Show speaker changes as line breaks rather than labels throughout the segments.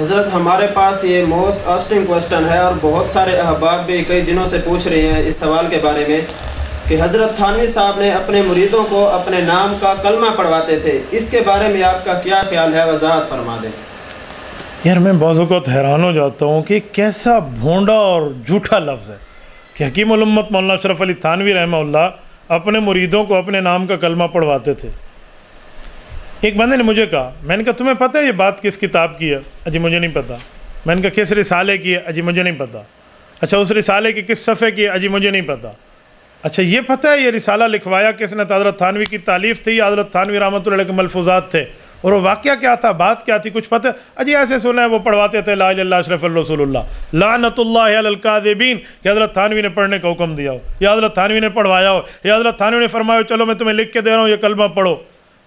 حضرت ہمارے پاس یہ موسٹ آسٹنگ کوسٹن ہے اور بہت سارے احباب بھی کئی دنوں سے پوچھ رہے ہیں اس سوال کے بارے میں کہ حضرت تھانوی صاحب نے اپنے مریدوں کو اپنے نام کا کلمہ پڑھواتے تھے، اس کے بارے میں آپ کا کیا خیال ہے؟ وضاحت فرما دیں۔
یار میں بعض اوقات حیران ہو جاتا ہوں کہ کیسا بھونڈا اور جھوٹا لفظ ہے کہ حکیم الامت مولانا اشرف علی تھانوی رحمہ اللہ اپنے مریدوں کو اپنے نام کا کلمہ پڑھواتے تھے۔ ایک بندے نے مجھے کہا، میں نے کہا تمہیں پتہ ہے یہ بات کس کتاب کی ہے؟ اجی مجھے نہیں پتہ۔ میں نے کہا کس رسالے کی ہے؟ اجی مجھے نہیں پتہ۔ اچھا اس رسالے کی کس صفحے کی ہے؟ اجی مجھے نہیں پتہ۔ اچھا یہ پتہ ہے یہ رسالہ لکھوایا کس نے؟ حضرت تھانوی کی تالیف تھی یا حضرت تھانوی رحمۃ اللہ علیہ کے ملفوظات تھے؟ اور وہ واقعہ کیا تھا، بات کیا تھی، کچھ پتہ ہے؟ اجی ایسے سنا ہے وہ پڑھواتے تھے لا الہ الا اللہ اشرف الرسول اللہ لعنت اللہ علی الکاذبین، کہ حضرت تھانوی نے پڑھنے کا حکم دیا ہو یا حضرت تھانوی نے پڑھوایا ہو یا حضرت تھانوی نے فرمایا ہو چلو میں تمہیں لکھ کے دے رہا ہوں یہ کلمہ پڑھو۔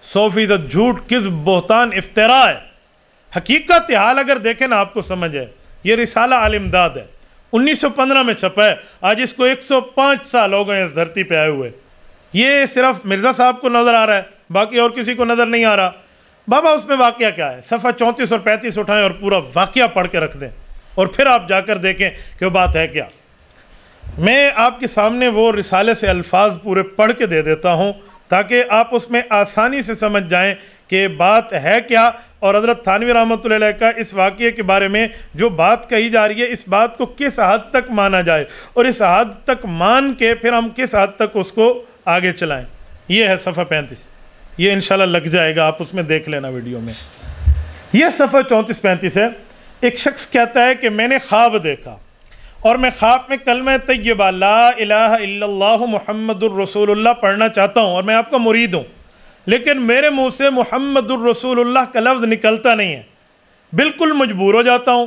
100% جھوٹ، کذب، بہتان، افتراء ہے۔ حقیقت حال اگر دیکھیں نا آپ کو سمجھ ہے۔ یہ رسالہ الامداد ہے، 1915 میں چھپا ہے، آج اس کو 105 سال ہو گئے اس دھرتی پہ آئے ہوئے۔ یہ صرف مرزا صاحب کو نظر آ رہا ہے، باقی اور کسی کو نظر نہیں آ رہا۔ بابا اس میں واقعہ کیا ہے؟ صفحہ 34 اور 35 اٹھائیں اور پورا واقعہ پڑھ کے رکھ دیں اور پھر آپ جا کر دیکھیں کہ وہ بات ہے کیا۔ میں آپ کے سامنے وہ رسالے سے الفاظ پورے پڑھ کے دے دیتا ہوں تاکہ آپ اس میں آسانی سے سمجھ جائیں کہ بات ہے کیا، اور حضرت تھانوی رحمۃ اللہ علیہ کا اس واقعے کے بارے میں جو بات کہی جا رہی ہے اس بات کو کس حد تک مانا جائے اور اس حد تک مان کے پھر ہم کس حد تک اس کو آگے چلائیں۔ یہ ہے صفحہ 35، یہ انشاءاللہ لگ جائے گا، آپ اس میں دیکھ لینا ویڈیو میں۔ یہ صفحہ 34-35 ہے۔ ایک شخص کہتا ہے کہ میں نے خواب دیکھا اور میں خواب میں کلمہ طیبہ لا الہ الا اللہ محمد الرسول اللہ پڑھنا چاہتا ہوں اور میں آپ کا مرید ہوں، لیکن میرے منہ سے محمد الرسول اللہ کا لفظ نکلتا نہیں ہے، بالکل مجبور ہو جاتا ہوں۔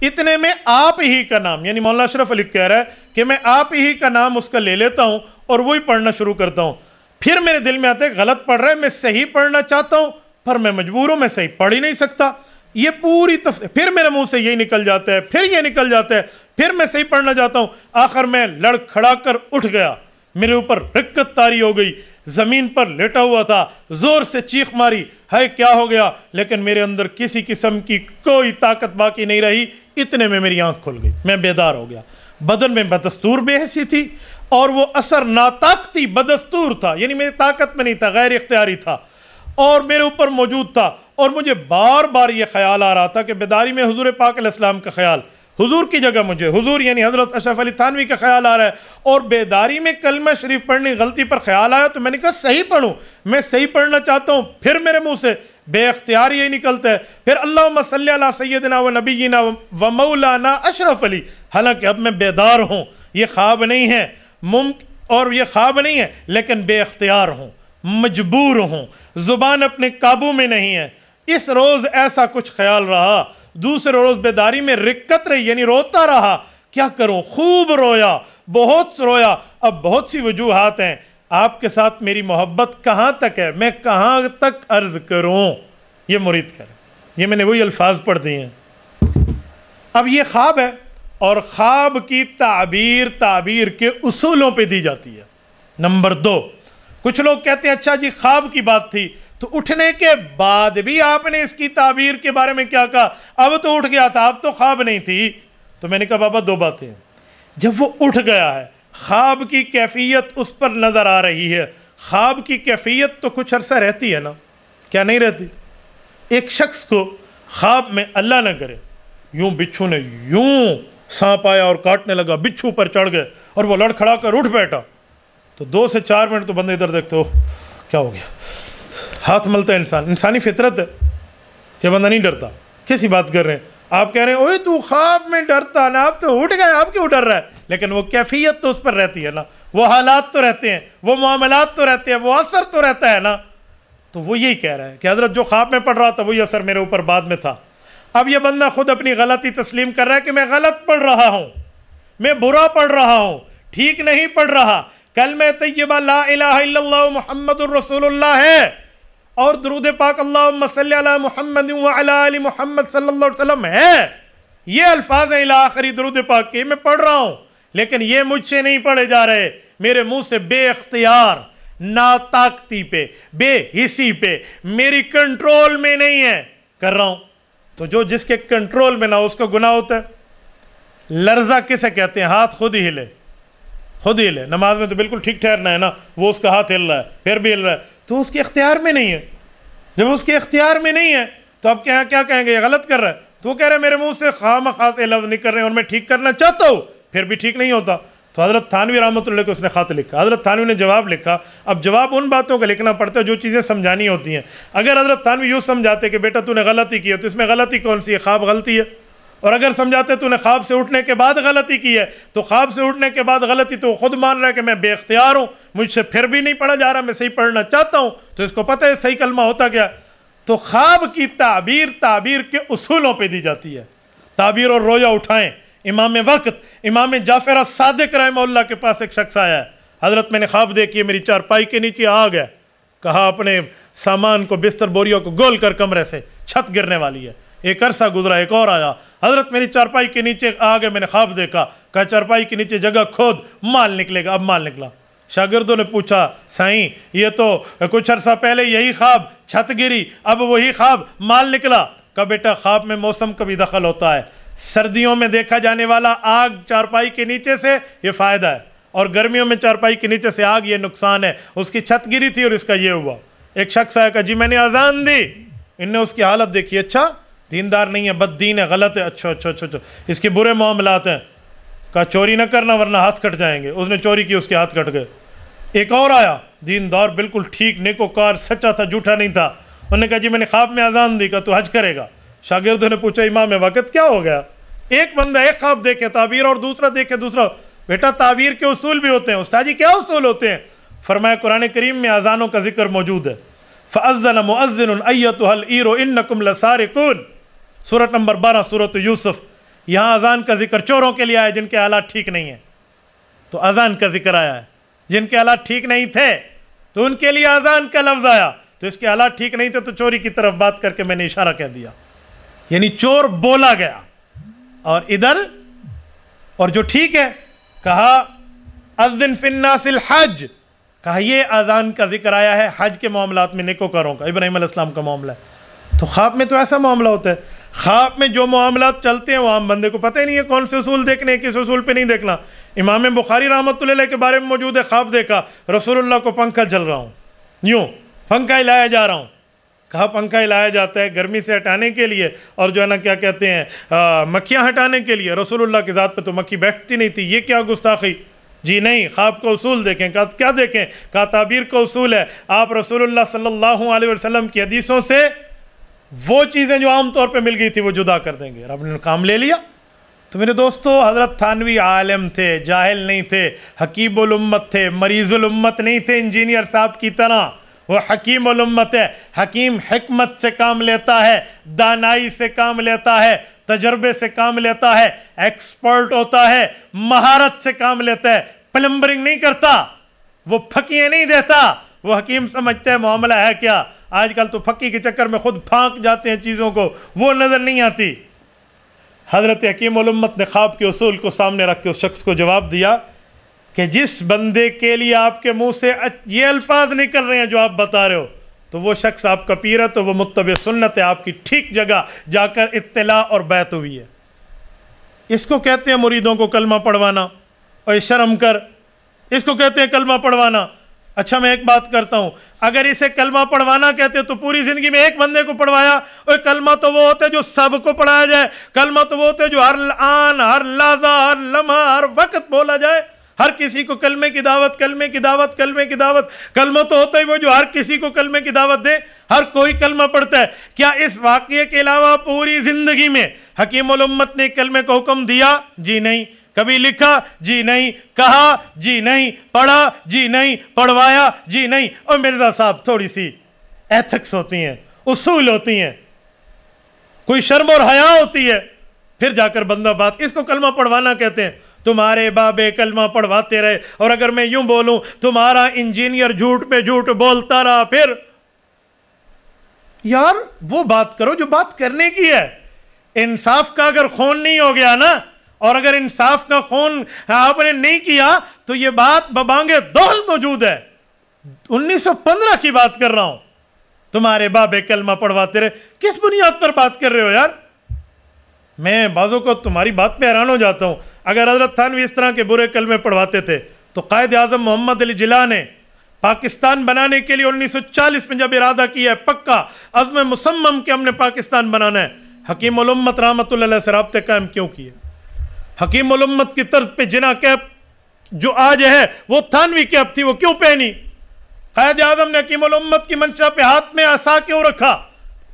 اتنے میں آپ ہی کا نام، یعنی مولانا اشرف علی کہہ رہا ہے کہ میں آپ ہی کا نام اس کا لے لیتا ہوں اور وہی پڑھنا شروع کرتا ہوں۔ پھر میرے دل میں آتا ہے غلط پڑھ رہا ہے، میں صحیح پڑھنا چاہتا ہوں پر میں مجبور ہوں، میں صحیح پڑھ ہی نہیں سکتا۔ یہ پوری پھر میرے منہ سے یہی نکل جاتا ہے، پھر یہ نکل جاتا ہے، پھر میں صحیح پڑھنا چاہتا ہوں۔ آخر میں لڑ کھڑا کر اٹھ گیا، میرے اوپر رکت طاری ہو گئی، زمین پر لیٹا ہوا تھا، زور سے چیخ ماری، ہے کیا ہو گیا؟ لیکن میرے اندر کسی قسم کی کوئی طاقت باقی نہیں رہی۔ اتنے میں میری آنکھ کھل گئی، میں بیدار ہو گیا۔ بدن میں بدستور بے حسی تھی اور وہ اثر ناطاقتی بدستور تھا، یعنی میری طاقت میں نہیں تھا، غیر اختیاری تھا اور میرے اوپر موجود تھا، اور مجھے بار بار یہ خیال آ رہا تھا کہ بیداری میں حضور پاک علیہ السلام کا خیال، حضور کی جگہ مجھے حضور یعنی حضرت اشرف علی تھانوی کا خیال آ رہا ہے، اور بیداری میں کلمہ شریف پڑھنے غلطی پر خیال آیا تو میں نے کہا صحیح پڑھوں، میں صحیح پڑھنا چاہتا ہوں، پھر میرے منہ سے بے اختیار یہی نکلتا ہے، پھر اللہم صلی علی سیدنا و نبینا و مولانا اشرف علی، حالانکہ اب میں بیدار ہوں، یہ خواب نہیں ہے اور یہ خواب نہیں ہے، لیکن بے اختیار ہوں، مجبور ہوں، زبان اپنے قابو میں نہیں ہے۔ اس روز ایسا کچھ خیال رہا، دوسرے روز بیداری میں رکت رہی، یعنی روتا رہا۔ کیا کروں؟ خوب رویا، بہت رویا۔ اب بہت سی وجوہات ہیں، آپ کے ساتھ میری محبت کہاں تک ہے، میں کہاں تک عرض کروں؟ یہ مرید کر، یہ میں نے وہی الفاظ پڑھ دیے ہیں۔ اب یہ خواب ہے اور خواب کی تعبیر کے اصولوں پہ دی جاتی ہے۔ نمبر 2، کچھ لوگ کہتے ہیں اچھا جی خواب کی بات تھی تو اٹھنے کے بعد بھی آپ نے اس کی تعبیر کے بارے میں کیا کہا؟ اب تو اٹھ گیا تھا، اب تو خواب نہیں تھی۔ تو میں نے کہا بابا 2 باتیں ہیں۔ جب وہ اٹھ گیا ہے، خواب کی کیفیت اس پر نظر آ رہی ہے، خواب کی کیفیت تو کچھ عرصہ رہتی ہے نا، کیا نہیں رہتی؟ ایک شخص کو خواب میں اللہ نہ کرے یوں بچھو نے یوں سانپ آیا اور کاٹنے لگا، بچھو پر چڑھ گئے اور وہ لڑکھڑا کر اٹھ بیٹھا، تو 2 سے 4 منٹ تو بندے ادھر دیکھتے ہو کیا ہو گیا، ہاتھ ملتا ہے انسان، انسانی فطرت ہے۔ یہ بندہ نہیں ڈرتا، کیسی بات کر رہے ہیں آپ؟ کہہ رہے ہیں اوے تو خواب میں ڈرتا نا، اب تو اٹھ گئے، اب کیوں ڈر رہا ہے؟ لیکن وہ کیفیت تو اس پر رہتی ہے نا، وہ حالات تو رہتے ہیں، وہ معاملات تو رہتے ہیں، وہ اثر تو رہتا ہے نا۔ تو وہ یہی کہہ رہا ہے کہ حضرت جو خواب میں پڑھ رہا تھا وہی اثر میرے اوپر بعد میں تھا۔ اب یہ بندہ خود اپنی غلطی تسلیم کر رہا ہے کہ میں غلط پڑھ رہا ہوں، میں برا پڑھ رہا ہوں، ٹھیک نہیں پڑھ رہا۔ کلمہ طیبہ لا الہ الا اللہ محمد الرسول اللہ ہے اور درود پاک اللہم صلی علی محمد وعلی آل محمد صلی اللہ علیہ وسلم ہے، یہ الفاظ ہیں الی آخری درود پاک کے، میں پڑھ رہا ہوں، لیکن یہ مجھ سے نہیں پڑھے جا رہے، میرے منہ سے بے اختیار، ناطاقتی پہ، بے حسی پہ، میری کنٹرول میں نہیں ہے، کر رہا ہوں۔ تو جو جس کے کنٹرول میں نہ ہو اس کا گناہ ہوتا ہے۔ لرزہ کسے کہتے ہیں؟ ہاتھ خود ہی ہلے، خود ہی ہلے۔ نماز میں تو بالکل ٹھیک ٹھہرنا ہے نا، وہ اس کا ہاتھ ہل رہا ہے پھر بھی ہل رہا ہے، تو اس کے اختیار میں نہیں ہے۔ جب اس کے اختیار میں نہیں ہے تو اب کیا کہیں گے؟ یہ غلط کر رہا ہے۔ تو وہ کہہ رہے ہیں میرے منہ سے خواہ سے لفظ نہیں کر رہے ہیں اور میں ٹھیک کرنا چاہتا ہوں، پھر بھی ٹھیک نہیں ہوتا۔ تو حضرت تھانوی رحمۃ اللہ کو اس نے خط لکھا، حضرت تھانوی نے جواب لکھا۔ اب جواب ان باتوں کا لکھنا پڑتا ہے جو چیزیں سمجھانی ہوتی ہیں۔ اگر حضرت تھانوی یوں سمجھاتے کہ بیٹا تو نے غلطی کی ہے تو اس میں غلطی کون سی ہے؟ خواب غلطی ہے۔ اور اگر سمجھاتے تو نے خواب سے اٹھنے کے بعد غلطی کی ہے تو خواب سے اٹھنے کے بعد غلطی تو خود مان رہا ہے کہ میں بے اختیار ہوں، مجھ سے پھر بھی نہیں پڑھا جا رہا، میں صحیح پڑھنا چاہتا ہوں، تو اس کو پتہ ہے صحیح کلمہ ہوتا کیا۔ تو خواب کی تعبیر کے اصولوں پہ دی جاتی ہے۔ تعبیر اور رویا اٹھائیں۔ امام وقت امام جعفر الصادق رحمہ اللہ کے پاس ایک شخص آیا ہے، حضرت میں نے خواب دیکھی ہے، میری چارپائی کے نیچے آ گیا، کہا اپنے سامان کو بستر بوریوں کو گول کر کمرے سے، چھت گرنے والی ہے۔ ایک عرصہ گزرا، ایک اور آیا، حضرت میری چارپائی کے نیچے آ گئے، میں نے خواب دیکھا، کہا چارپائی کے نیچے جگہ کھود، مال نکلے گا۔ اب مال نکلا۔ شاگردوں نے پوچھا سائیں یہ تو کچھ عرصہ پہلے یہی خواب، چھت گری، اب وہی خواب، مال نکلا۔ کہا بیٹا خواب میں موسم کا بھی دخل ہوتا ہے، سردیوں میں دیکھا جانے والا آگ چارپائی کے نیچے سے یہ فائدہ ہے، اور گرمیوں میں چارپائی کے نیچے سے آگ یہ نقصان ہے۔ اس کی چھت گری تھی اور اس کا یہ ہوا۔ ایک شخص آیا، کہا جی میں نے اذان دی، ان نے اس کی حالت دیکھی، اچھا دیندار نہیں ہے، بد دین ہے، غلط ہے، اچھا اس کے برے معاملات ہیں۔ کہا چوری نہ کرنا ورنہ ہاتھ کٹ جائیں گے۔ اس نے چوری کی، اس کے ہاتھ کٹ گئے۔ ایک اور آیا، دیندار بالکل ٹھیک، نیکوکار، سچا تھا، جھوٹا نہیں تھا۔ انہوں نے کہا جی میں نے خواب میں اذان دی، کہا تو حج کرے گا۔ شاگردوں نے پوچھا امام وقت کیا ہو گیا؟ ایک بندہ ایک خواب دیکھے تعبیر اور دوسرا دیکھے دوسرا۔ بیٹا تعبیر کے اصول بھی ہوتے ہیں۔ استاد جی کیا اصول ہوتے ہیں؟ فرمایا قرآن کریم میں اذانوں کا ذکر موجود ہے۔ فَأَذَّنَ مُؤَذِّنٌ أَيَّتُهَا الْعِيرُ إِنَّكُمْ لَسَارِقُونَ، سورۃ نمبر 12 سورۃ یوسف۔ یہاں اذان کا ذکر چوروں کے لیے آیا جن کے حالات ٹھیک نہیں ہیں، تو اذان کا ذکر آیا ہے۔ جن کے حالات ٹھیک نہیں تھے تو ان کے لیے اذان کا لفظ آیا، تو اس کے حالات ٹھیک نہیں تھے تو چوری کی طرف بات کر کے میں نے اشارہ کہہ دیا، یعنی چور بولا گیا۔ اور ادھر اور جو ٹھیک ہے کہا اذن فی الناس الحج، کہا یہ اذان کا ذکر آیا ہے حج کے معاملات میں، نیکوکاروں کا، ابراہیم علیہ السلام کا معاملہ ہے۔ تو خواب میں تو ایسا معاملہ ہوتا ہے، خواب میں جو معاملات چلتے ہیں وہ عام بندے کو پتہ ہی نہیں ہے کون سے اصول دیکھنے ہیں، کس اصول پہ نہیں دیکھنا۔ امام بخاری رحمۃ اللہ علیہ کے بارے میں موجود ہے، خواب دیکھا رسول اللہ کو پنکھا چل رہا ہوں، یوں پنکھا ہلایا جا رہا ہوں۔ کہا پنکھا ہلایا جاتا ہے گرمی سے ہٹانے کے لیے اور جو ہے نا کیا کہتے ہیں مکھیاں ہٹانے کے لیے، رسول اللہ کی ذات پہ تو مکھی بیٹھتی نہیں تھی، یہ کیا گستاخی؟ جی نہیں، خواب کا اصول دیکھیں۔ کہا کیا دیکھیں؟ کہا تعبیر کا اصول ہے، آپ رسول اللہ صلی اللہ علیہ وسلم کی حدیثوں سے وہ چیزیں جو عام طور پہ مل گئی تھی وہ جدا کر دیں گے۔ رب نے کام لے لیا۔ تو میرے دوستو حضرت تھانوی عالم تھے، جاہل نہیں تھے، حکیم الامت تھے، مریض الامت نہیں تھے انجینئر صاحب کی طرح۔ وہ حکیم الامت ہے، حکیم حکمت سے کام لیتا ہے، دانائی سے کام لیتا ہے، تجربے سے کام لیتا ہے، ایکسپرٹ ہوتا ہے، مہارت سے کام لیتا ہے، پلمبرنگ نہیں کرتا، وہ پھکیاں نہیں دیتا، وہ حکیم سمجھتا ہے معاملہ ہے کیا۔ آج کل تو پھکی کے چکر میں خود پھانک جاتے ہیں چیزوں کو، وہ نظر نہیں آتی۔ حضرت حکیم الامت نے خواب کے اصول کو سامنے رکھ کے اس شخص کو جواب دیا کہ جس بندے کے لیے آپ کے منہ سے یہ الفاظ نکل رہے ہیں جو آپ بتا رہے ہو، تو وہ شخص آپ کا پیر ہے، تو وہ متبع سنت ہے، آپ کی ٹھیک جگہ جا کر اطلاع اور بیعت ہوئی ہے۔ اس کو کہتے ہیں مریدوں کو کلمہ پڑھوانا، اور شرم کر، اس کو کہتے ہیں کلمہ پڑھوانا۔ اچھا میں ایک بات کرتا ہوں، اگر اسے کلمہ پڑھوانا کہتے تو پوری زندگی میں ایک بندے کو پڑھوایا، اور کلمہ تو وہ ہوتا ہے جو سب کو پڑھایا جائے، کلمہ تو وہ ہوتا ہے جو ہر آن، ہر لحظہ، ہر لمحہ، ہر وقت بولا جائے، ہر کسی کو کلمے کی دعوت، کلمے کی دعوت، کلمے کی دعوت۔ کلمہ تو ہوتا ہے وہ جو ہر کسی کو کلمے کی دعوت دے، ہر کوئی کلمہ پڑھتا ہے۔ کیا اس واقعے کے علاوہ پوری زندگی میں حکیم الامت نے کلمے کو حکم دیا؟ جی نہیں۔ کبھی لکھا؟ جی نہیں۔ کہا؟ جی نہیں۔ پڑھا؟ جی نہیں۔ پڑھوایا؟ جی نہیں۔ اور مرزا صاحب تھوڑی سی ایتھکس ہوتی ہیں، اصول ہوتی ہیں، کوئی شرم اور حیا ہوتی ہے، پھر جا کر بندہ بات، اس کو کلمہ پڑھوانا کہتے ہیں۔ تمہارے بابے کلمہ پڑھواتے رہے، اور اگر میں یوں بولوں تمہارا انجینئر جھوٹ پہ جھوٹ بولتا رہا، پھر یار وہ بات کرو جو بات کرنے کی ہے۔ انصاف کا اگر خون نہیں ہو گیا نا، اور اگر انصاف کا خون آپ نے نہیں کیا تو یہ بات ببانگے دول موجود ہے۔ 1915 کی بات کر رہا ہوں، تمہارے بابے کلمہ پڑھواتے رہے، کس بنیاد پر بات کر رہے ہو یار؟ میں بعضوں کو تمہاری بات پہ حیران ہو جاتا ہوں. اگر حضرت تھانوی اس طرح کے برے کلمے پڑھواتے تھے تو قائد اعظم محمد علی جناح نے پاکستان بنانے کے لیے 1940 میں جب ارادہ کیا ہے, پکا عزم مصمم کہ ہم نے پاکستان بنانا ہے, حکیم الامت رحمۃ اللہ علیہ سے رابطے قائم کیوں کیے؟ حکیم الامت کی طرز پہ جناح کیپ جو آج ہے وہ تھانوی کیپ تھی, وہ کیوں پہنی؟ قائد اعظم نے حکیم الامت کی منشا پہ ہاتھ میں عصا کیوں رکھا؟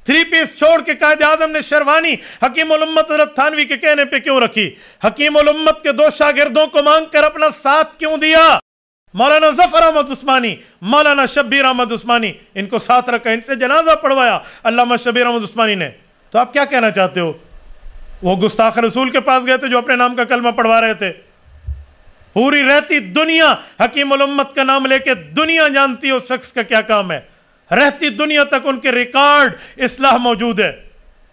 3 پیس چھوڑ کے قائد اعظم نے شیروانی حکیم الامت حضرت تھانوی کے کہنے پہ کیوں رکھی؟ حکیم الامت کے 2 شاگردوں کو مانگ کر اپنا ساتھ کیوں دیا؟ مولانا ظفر احمد عثمانی, مولانا شبیر احمد عثمانی, ان کو ساتھ رکھا, ان سے جنازہ پڑھوایا علامہ شبیر احمد عثمانی نے. تو آپ کیا کہنا چاہتے ہو؟ وہ گستاخ رسول کے پاس گئے تھے جو اپنے نام کا کلمہ پڑھوا رہے تھے. پوری رہتی دنیا حکیم الامت کا نام لے کے دنیا جانتی ہے اس شخص کا کیا کام ہے. رہتی دنیا تک ان کے ریکارڈ اصلاح موجود ہے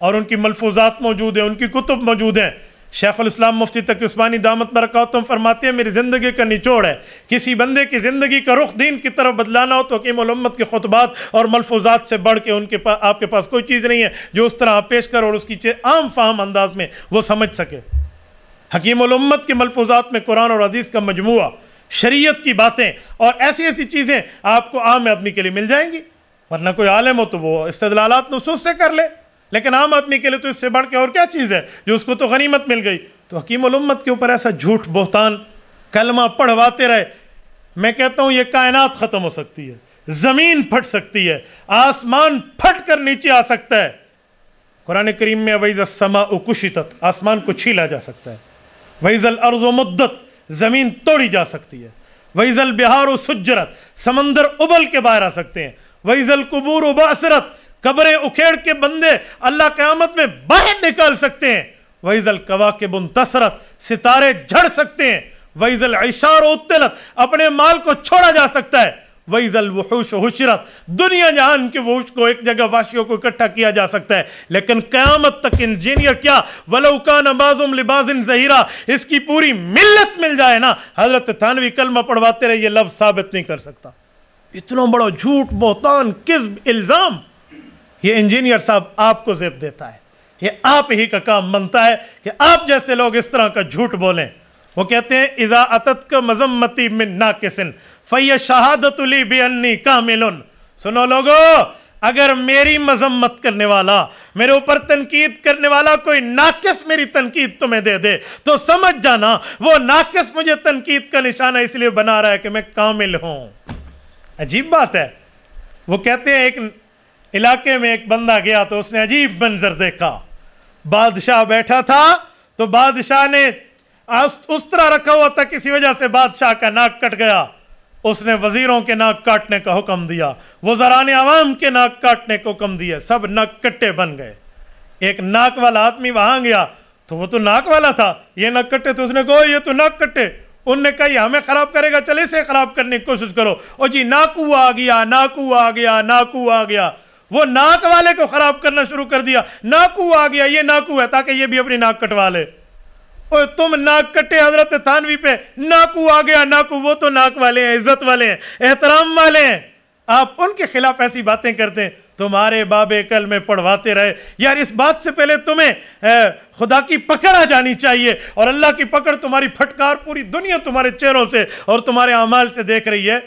اور ان کی ملفوظات موجود ہیں, ان کی کتب موجود ہیں. شیخ الاسلام مفتی تقی عثمانی دامت برکاتہم فرماتے ہیں میری زندگی کا نچوڑ ہے, کسی بندے کی زندگی کا رخ دین کی طرف بدلانا ہو تو حکیم الامت کے خطبات اور ملفوظات سے بڑھ کے ان کے پاس آپ کے پاس کوئی چیز نہیں ہے جو اس طرح آپ پیش کر اور اس کی عام فہم انداز میں وہ سمجھ سکے. حکیم الامت کے ملفوظات میں قرآن اور حدیث کا مجموعہ, شریعت کی باتیں اور ایسی ایسی چیزیں آپ کو عام آدمی کے لیے مل جائیں گی. ورنہ کوئی عالم ہو تو وہ استدلالات نصوص سے کر لے, لیکن عام آدمی کے لیے تو اس سے بڑھ کے اور کیا چیز ہے جو اس کو تو غنیمت مل گئی. تو حکیم الامت کے اوپر ایسا جھوٹ بہتان کلمہ پڑھواتے رہے. میں کہتا ہوں یہ کائنات ختم ہو سکتی ہے, زمین پھٹ سکتی ہے, آسمان پھٹ کر نیچے آ سکتا ہے. قرآن کریم میں وَإِذَا السَّمَاءُ كُشِطَتْ, آسمان کو چھیلا جا سکتا ہے. وَإِذَا الْأَرْضُ مُدَّتْ, زمین توڑی جا سکتی ہے. وَإِذَا الْبِحَارُ سُجِّرَتْ, سمندر ابل کے باہر آ سکتے ہیں. وَإِذَا الْقُبُورُ بَعْثِرَتْ, قبریں اکھیڑ کے بندے اللہ قیامت میں باہر نکال سکتے ہیں. وَإِذَا الْكَوَاكِبُ انتَثَرَتْ, ستارے جھڑ سکتے ہیں. وَإِذَا الْعِشَارُ عُطِّلَتْ, اپنے مال کو چھوڑا جا سکتا ہے. وَإِذَا الْوُحُوشُ حُشِرَتْ, دنیا جہان کے وحوش کو ایک جگہ واشیوں کو اکٹھا کیا جا سکتا ہے. لیکن قیامت تک انجینئر کیا وَلَوْ كَانَ بَعْضُهُمْ لِبَعْضٍ ظَهِيرًا, اس کی پوری ملت مل جائے نا, حضرت تھانوی کلمہ پڑھواتے رہے یہ لفظ ثابت نہیں کر سکتا. اتنا بڑا جھوٹ, بہتان, کذب, الزام, یہ انجینئر صاحب آپ کو زیب دیتا ہے. یہ آپ ہی کا کام بنتا ہے کہ آپ جیسے لوگ اس طرح کا جھوٹ بولیں. وہ کہتے ہیں اذا اتتک مذمتی من ناقص فی شہادت لی بانی کامل. سنو لوگو, اگر میری مذمت کرنے والا, میرے اوپر تنقید کرنے والا کوئی ناقص میری تنقید تمہیں دے دے تو سمجھ جانا وہ ناقص مجھے تنقید کا نشانہ اس لیے بنا رہا ہے کہ میں کامل ہوں. عجیب بات ہے. وہ کہتے ہیں ایک علاقے میں ایک بندہ گیا تو اس نے عجیب منظر دیکھا. بادشاہ بیٹھا تھا تو بادشاہ نے اس طرح رکھا ہوا تھا, کسی وجہ سے بادشاہ کا ناک کٹ گیا. اس نے وزیروں کے ناک کاٹنے کا حکم دیا, وزران عوام کے ناک کاٹنے کا حکم دیا, سب ناک کٹے بن گئے. ایک ناک والا آدمی وہاں گیا تو وہ تو ناک والا تھا, یہ ناک کٹے, تو اس نے کہا یہ تو ناک کٹے. انہوں نے کہا یہ ہمیں خراب کرے گا, چلے اسے خراب کرنے کی کوشش کرو. اور جی ناکو آ گیا, ناکو آ گیا, ناکو آ گیا. وہ ناک والے کو خراب کرنا شروع کر دیا. ناکو آ گیا, یہ ناکو ہے تاکہ یہ بھی اپنی ناک کٹوا لے. اور تم ناک کٹے حضرت تھانوی پہ, ناکو آ گیا, ناکو, وہ تو ناک والے ہیں, عزت والے ہیں, احترام والے ہیں. آپ ان کے خلاف ایسی باتیں کرتے ہیں. تمہارے بابے کلمے پڑھواتے رہے. یار اس بات سے پہلے تمہیں خدا کی پکڑ آ جانی چاہیے, اور اللہ کی پکڑ تمہاری پھٹکار پوری دنیا تمہارے چہروں سے اور تمہارے اعمال سے دیکھ رہی ہے.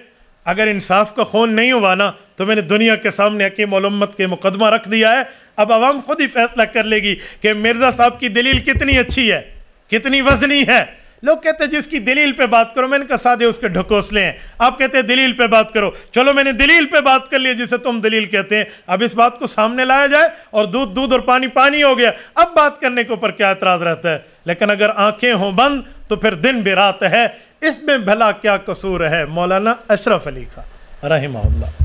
اگر انصاف کا خون نہیں ہوا نا تو میں نے دنیا کے سامنے حکیم الامت کے مقدمہ رکھ دیا ہے. اب عوام خود ہی فیصلہ کر لے گی کہ مرزا صاحب کی دلیل کتنی اچھی ہے, کتنی وزنی ہے. لوگ کہتے ہیں جس کی دلیل پہ بات کرو, میں نے کہا سادے اس کے ڈھکوسلے ہیں. آپ کہتے ہیں دلیل پہ بات کرو, چلو میں نے دلیل پہ بات کر لی جسے تم دلیل کہتے ہیں. اب اس بات کو سامنے لایا جائے اور دودھ دودھ اور پانی پانی ہو گیا. اب بات کرنے کے اوپر کیا اعتراض رہتا ہے؟ لیکن اگر آنکھیں ہوں بند تو پھر دن بھی رات ہے. اس میں بھلا کیا قصور ہے مولانا اشرف علی کا رحمہ اللہ.